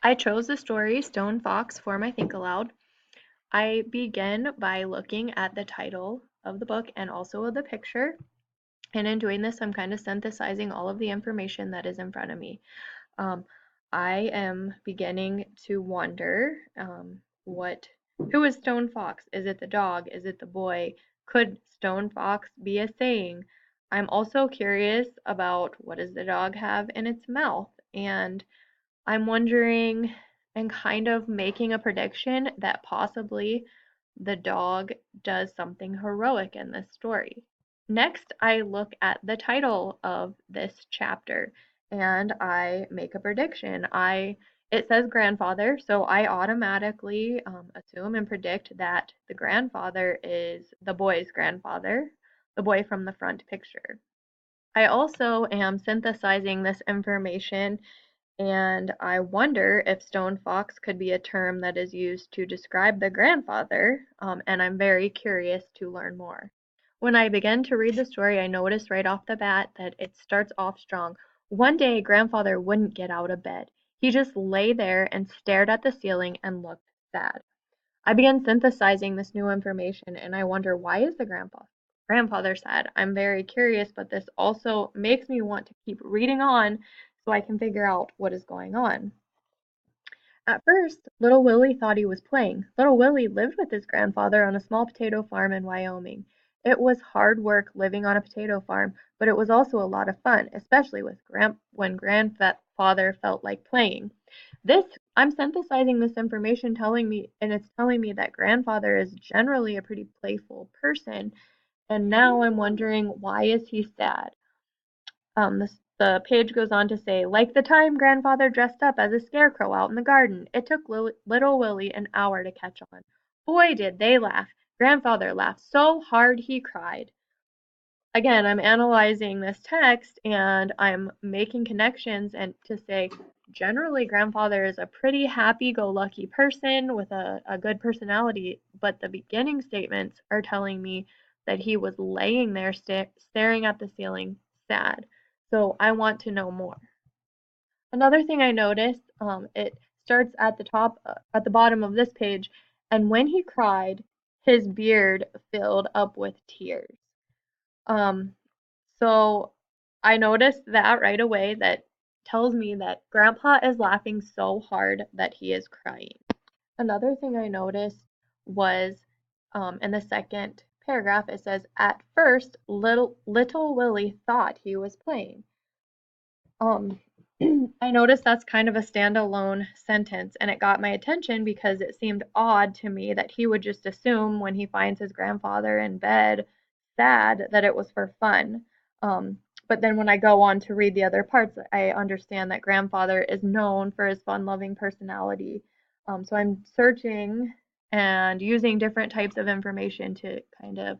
I chose the story Stone Fox for my Think Aloud. I begin by looking at the title of the book and also of the picture. And in doing this, I'm kind of synthesizing all of the information that is in front of me. Um, I am beginning to wonder what who is Stone Fox? Is it the dog? Is it the boy? Could Stone Fox be a saying? I'm also curious about what does the dog have in its mouth? And I'm wondering and kind of making a prediction that possibly the dog does something heroic in this story. Next, I look at the title of this chapter and I make a prediction. It says grandfather, so I automatically assume and predict that the grandfather is the boy's grandfather, the boy from the front picture. I also am synthesizing this information and I wonder if stone fox could be a term that is used to describe the grandfather, and I'm very curious to learn more. When I began to read the story, I noticed right off the bat that it starts off strong. One day, grandfather wouldn't get out of bed. He just lay there and stared at the ceiling and looked sad. I began synthesizing this new information and I wonder why is the grandfather sad? I'm very curious, but this also makes me want to keep reading on so I can figure out what is going on. At first, little Willie thought he was playing. Little Willie lived with his grandfather on a small potato farm in Wyoming. It was hard work living on a potato farm, but it was also a lot of fun, especially when grandfather felt like playing. This I'm synthesizing this information telling me and it's telling me that grandfather is generally a pretty playful person, and now I'm wondering why is he sad? The page goes on to say, like the time grandfather dressed up as a scarecrow out in the garden, it took little Willie an hour to catch on. Boy, did they laugh! Grandfather laughed so hard he cried. Again, I'm analyzing this text and I'm making connections and to say, generally, grandfather is a pretty happy go lucky person with a good personality, but the beginning statements are telling me that he was laying there staring at the ceiling, sad. So I want to know more. Another thing I noticed, it starts at at the bottom of this page, and when he cried, his beard filled up with tears. Um, so I noticed that right away. That tells me that Grandpa is laughing so hard that he is crying. Another thing I noticed was in the second paragraph, it says, at first, little Willie thought he was playing. Um, I noticed that's kind of a standalone sentence, and it got my attention because it seemed odd to me that he would just assume when he finds his grandfather in bed sad that it was for fun. Um, but then when I go on to read the other parts, I understand that grandfather is known for his fun-loving personality. So I'm searching and using different types of information to kind of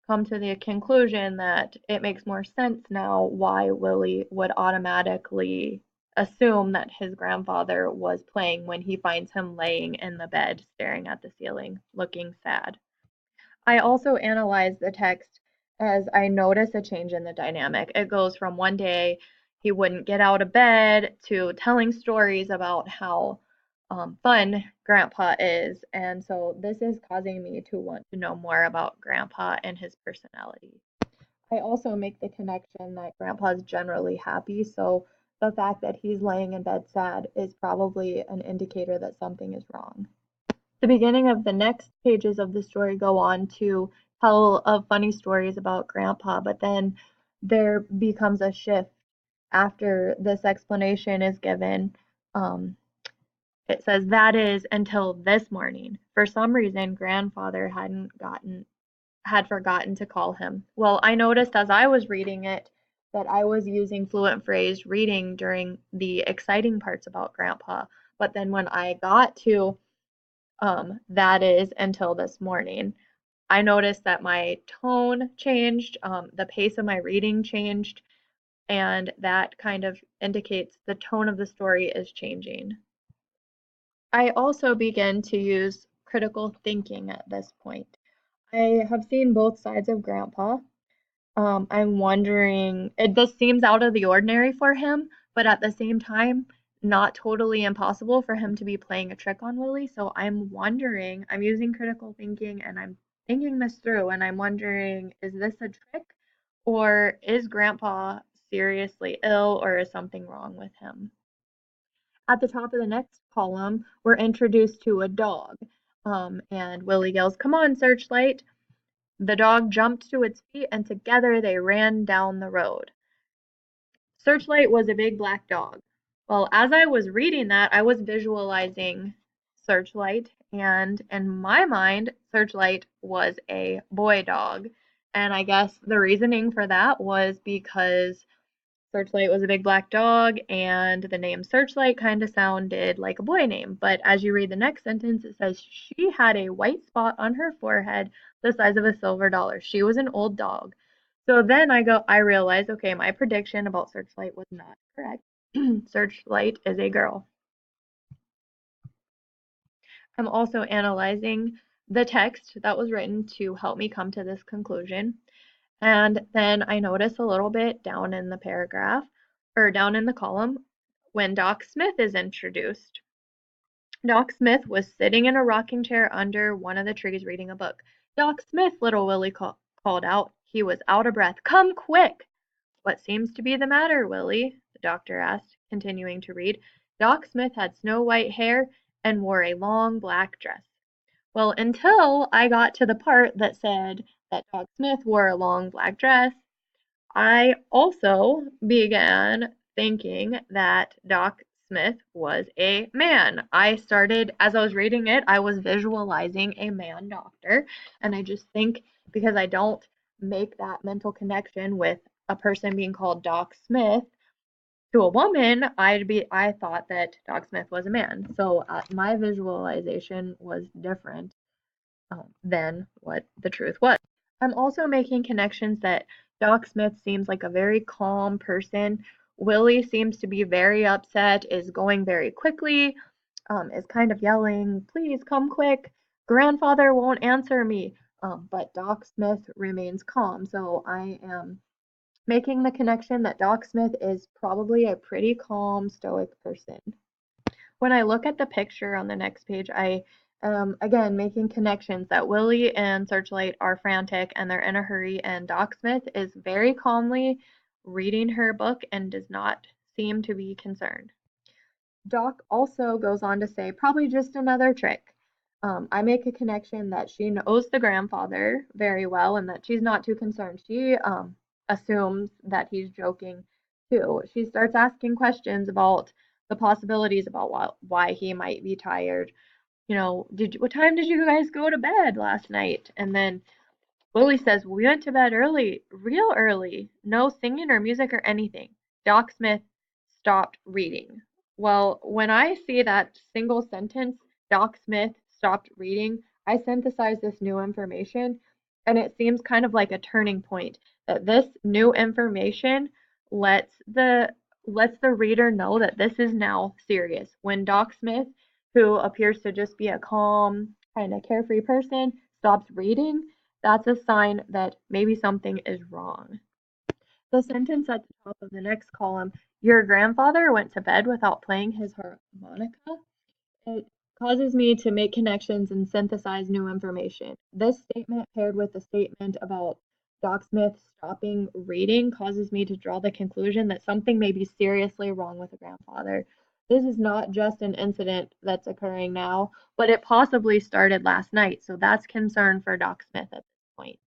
come to the conclusion that it makes more sense now why Willie would automatically assume that his grandfather was playing when he finds him laying in the bed staring at the ceiling, looking sad. I also analyze the text as I notice a change in the dynamic. It goes from one day he wouldn't get out of bed to telling stories about how fun Grandpa is. And so this is causing me to want to know more about Grandpa and his personality. I also make the connection that Grandpa's generally happy, so the fact that he's laying in bed sad is probably an indicator that something is wrong. The beginning of the next pages of the story go on to tell of funny stories about Grandpa, but then there becomes a shift after this explanation is given. Um, it says that is until this morning. For some reason, grandfather had forgotten to call him. Well, I noticed as I was reading it that I was using fluent phrase reading during the exciting parts about grandpa, but then when I got to that is until this morning, I noticed that my tone changed, the pace of my reading changed, and that kind of indicates the tone of the story is changing. I also begin to use critical thinking at this point. I have seen both sides of Grandpa. I'm wondering, this seems out of the ordinary for him, but at the same time, not totally impossible for him to be playing a trick on Willie. So I'm wondering, I'm using critical thinking and I'm thinking this through and I'm wondering, is this a trick or is Grandpa seriously ill or is something wrong with him? At the top of the next column, we're introduced to a dog. And Willie yells, "Come on, Searchlight." The dog jumped to its feet and together they ran down the road. Searchlight was a big black dog. Well, as I was reading that, I was visualizing Searchlight, and in my mind, Searchlight was a boy dog. And I guess the reasoning for that was because Searchlight was a big black dog, and the name Searchlight kind of sounded like a boy name. But as you read the next sentence, it says she had a white spot on her forehead the size of a silver dollar. She was an old dog. So then I realized, okay, my prediction about Searchlight was not correct. Searchlight is a girl. I'm also analyzing the text that was written to help me come to this conclusion. And then I notice a little bit down in the paragraph, or down in the column, when Doc Smith is introduced. Doc Smith was sitting in a rocking chair under one of the trees reading a book. "Doc Smith," little Willie called out. He was out of breath. "Come quick!" "What seems to be the matter, Willie?" the doctor asked, continuing to read. Doc Smith had snow white hair and wore a long black dress. Well, until I got to the part that said that Doc Smith wore a long black dress, I also began thinking that Doc Smith was a man. I started, as I was reading it, I was visualizing a man doctor, and I just think because I don't make that mental connection with a person being called Doc Smith to a woman, I thought that Doc Smith was a man. So my visualization was different than what the truth was. I'm also making connections that Doc Smith seems like a very calm person. Willie seems to be very upset, is going very quickly, is kind of yelling, "Please come quick. Grandfather won't answer me." But Doc Smith remains calm. So I am making the connection that Doc Smith is probably a pretty calm, stoic person. When I look at the picture on the next page, I again making connections that Willie and Searchlight are frantic and they're in a hurry, and Doc Smith is very calmly reading her book and does not seem to be concerned. Doc also goes on to say, probably just another trick. I make a connection that she knows the grandfather very well and that she's not too concerned. She assumes that he's joking too. She starts asking questions about the possibilities about why he might be tired. What time did you guys go to bed last night? And then Willie says, "We went to bed early, real early. No singing or music or anything." Doc Smith stopped reading. Well, when I see that single sentence, Doc Smith stopped reading, I synthesize this new information, and it seems kind of like a turning point that this new information lets the lets the reader know that this is now serious. When Doc Smith, who appears to just be a calm, kind of carefree person, stops reading, that's a sign that maybe something is wrong. The sentence at the top of the next column, "Your grandfather went to bed without playing his harmonica," it causes me to make connections and synthesize new information. This statement paired with the statement about Doc Smith stopping reading causes me to draw the conclusion that something may be seriously wrong with the grandfather. This is not just an incident that's occurring now, but it possibly started last night, so that's concern for Doc Smith at this point.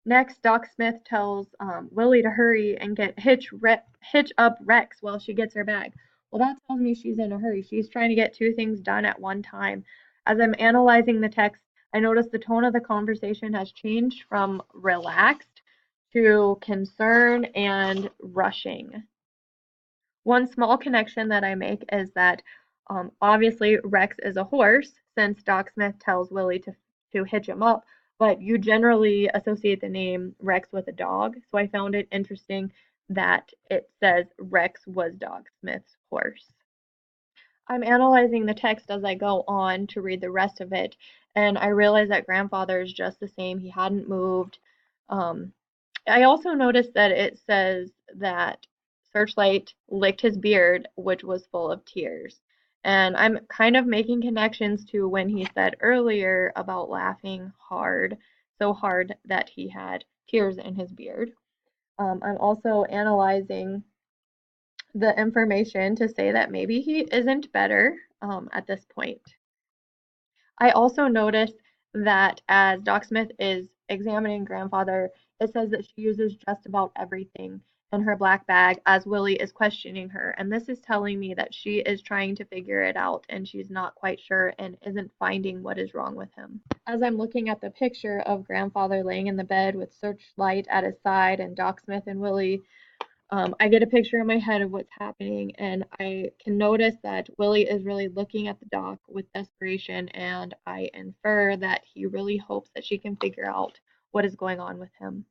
Next, Doc Smith tells Willie to hurry and hitch up Rex while she gets her bag. Well, that tells me she's in a hurry. She's trying to get two things done at one time. As I'm analyzing the text, I notice the tone of the conversation has changed from relaxed to concern and rushing. One small connection that I make is that obviously Rex is a horse since Doc Smith tells Willie to hitch him up, but you generally associate the name Rex with a dog. So I found it interesting that it says Rex was Doc Smith's horse. I'm analyzing the text as I go on to read the rest of it, and I realize that grandfather is just the same. He hadn't moved. Um, I also noticed that it says that Searchlight licked his beard, which was full of tears. And I'm kind of making connections to when he said earlier about laughing hard, so hard that he had tears in his beard. I'm also analyzing the information to say that maybe he isn't better at this point. I also noticed that as Doc Smith is examining grandfather, it says that she uses just about everything in her black bag as Willie is questioning her. And this is telling me that she is trying to figure it out and she's not quite sure and isn't finding what is wrong with him. As I'm looking at the picture of grandfather laying in the bed with Searchlight at his side and Doc Smith and Willie, I get a picture in my head of what's happening, and I can notice that Willie is really looking at the doc with desperation, and I infer that he really hopes that she can figure out what is going on with him.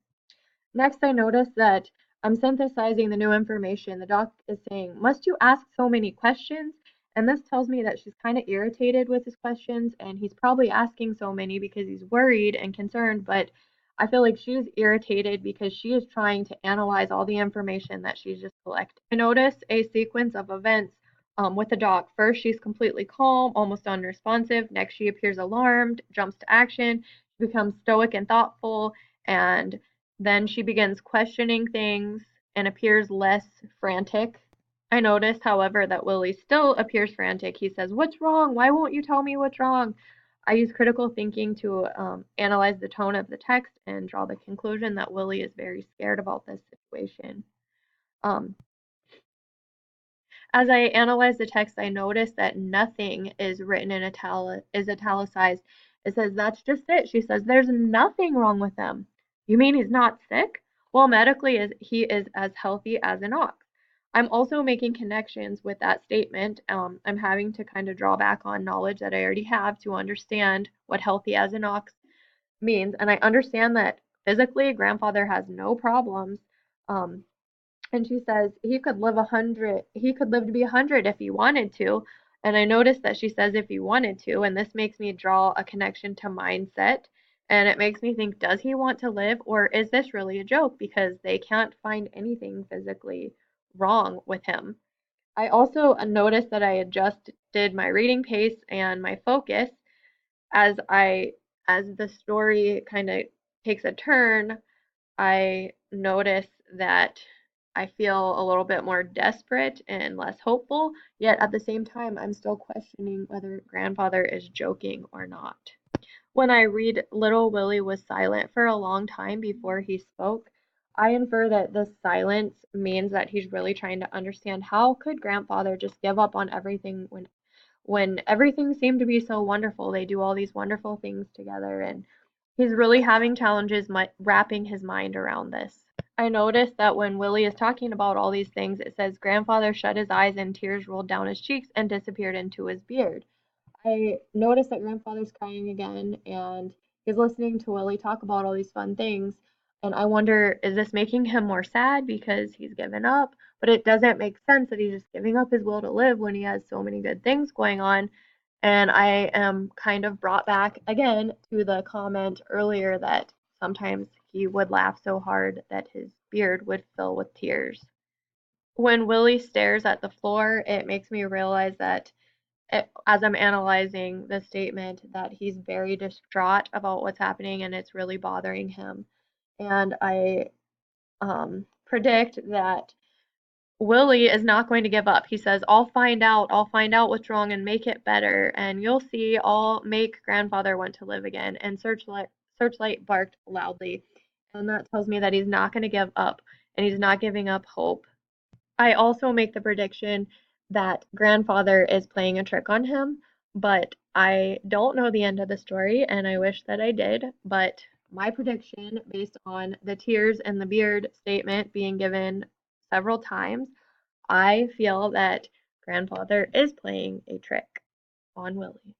Next, I notice that I'm synthesizing the new information. The doc is saying, "Must you ask so many questions?" And this tells me that she's kind of irritated with his questions, and he's probably asking so many because he's worried and concerned, but I feel like she's irritated because she is trying to analyze all the information that she's just collected. I notice a sequence of events with the doc. First, she's completely calm, almost unresponsive. Next, she appears alarmed, jumps to action, becomes stoic and thoughtful, and then she begins questioning things and appears less frantic. I notice, however, that Willie still appears frantic. He says, "What's wrong? Why won't you tell me what's wrong?" I use critical thinking to analyze the tone of the text and draw the conclusion that Willie is very scared about this situation. Um, as I analyze the text, I notice that nothing is written in is italicized. It says, "That's just it." She says, "There's nothing wrong with him." You mean he's not sick? Well, medically, he is as healthy as an ox. I'm also making connections with that statement. I'm having to kind of draw back on knowledge that I already have to understand what healthy as an ox means. And I understand that physically, grandfather has no problems. Um, and she says he could live to be 100 if he wanted to. And I noticed that she says if he wanted to, and this makes me draw a connection to mindset. And it makes me think, does he want to live, or is this really a joke because they can't find anything physically wrong with him? I also noticed that I adjusted my reading pace and my focus as I as the story kind of takes a turn. I notice that I feel a little bit more desperate and less hopeful, yet at the same time, I'm still questioning whether grandfather is joking or not. When I read Little Willie was silent for a long time before he spoke, I infer that this silence means that he's really trying to understand how could grandfather just give up on everything when everything seemed to be so wonderful. They do all these wonderful things together, and he's really having challenges wrapping his mind around this. I noticed that when Willie is talking about all these things, it says grandfather shut his eyes and tears rolled down his cheeks and disappeared into his beard. I noticed that grandfather's crying again and he's listening to Willie talk about all these fun things. And I wonder, is this making him more sad because he's given up? But it doesn't make sense that he's just giving up his will to live when he has so many good things going on. And I am kind of brought back again to the comment earlier that sometimes he would laugh so hard that his beard would fill with tears. When Willie stares at the floor, it makes me realize that as I'm analyzing the statement, that he's very distraught about what's happening and it's really bothering him. And I predict that Willie is not going to give up. He says, I'll find out what's wrong and make it better. And you'll see, I'll make grandfather want to live again. And Searchlight barked loudly. And that tells me that he's not going to give up and he's not giving up hope. I also make the prediction that grandfather is playing a trick on him, but I don't know the end of the story and I wish that I did. But my prediction, based on the tears and the beard statement being given several times, I feel that grandfather is playing a trick on Willie.